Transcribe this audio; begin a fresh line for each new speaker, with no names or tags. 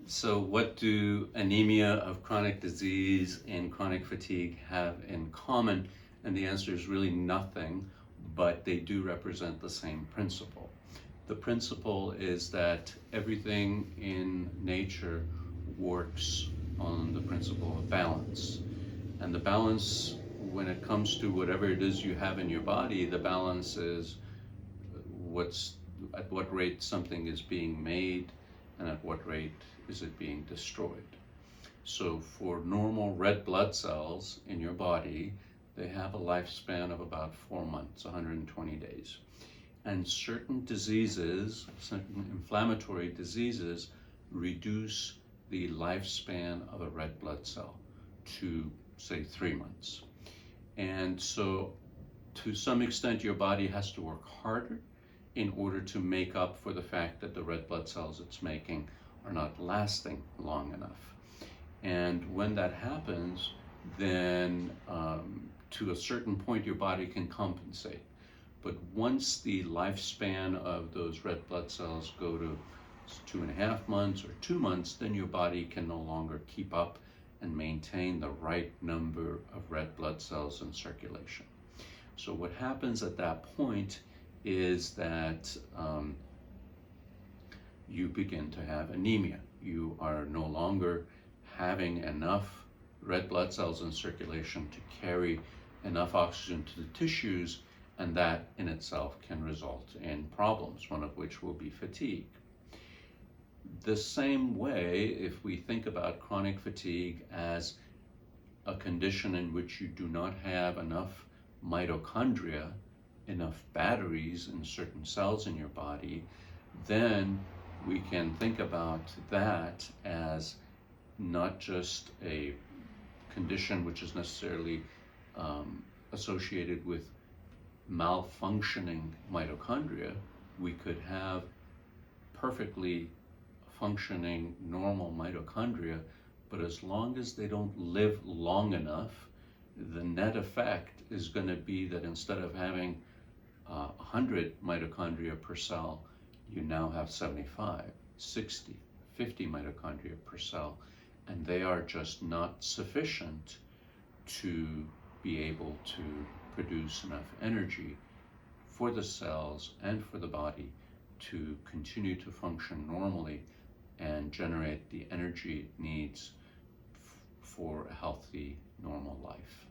So what do anemia of chronic disease and chronic fatigue have in common? And the answer is really nothing, but they do represent the same principle. The principle is that everything in nature works on the principle of balance. And the balance, when it comes to whatever it is you have in your body, the balance is what's at what rate something is being made and at what rate is it being destroyed. So for normal red blood cells in your body, they have a lifespan of about 4 months, 120 days. And certain diseases, certain inflammatory diseases, reduce the lifespan of a red blood cell to, say, 3 months. And so to some extent, your body has to work harder in order to make up for the fact that the red blood cells it's making are not lasting long enough. And when that happens, then to a certain point, your body can compensate. But once the lifespan of those red blood cells go to 2.5 months or 2 months, then your body can no longer keep up and maintain the right number of red blood cells in circulation. So what happens at that point is that you begin to have anemia. You are no longer having enough red blood cells in circulation to carry enough oxygen to the tissues, and that in itself can result in problems, one of which will be fatigue. The same way, if we think about chronic fatigue as a condition in which you do not have enough mitochondria, enough batteries in certain cells in your body, then we can think about that as not just a condition which is necessarily associated with malfunctioning mitochondria. We could have perfectly functioning normal mitochondria, but as long as they don't live long enough, the net effect is going to be that instead of having 100 mitochondria per cell, you now have 75, 60, 50 mitochondria per cell, and they are just not sufficient to be able to produce enough energy for the cells and for the body to continue to function normally and generate the energy it needs for a healthy, normal life.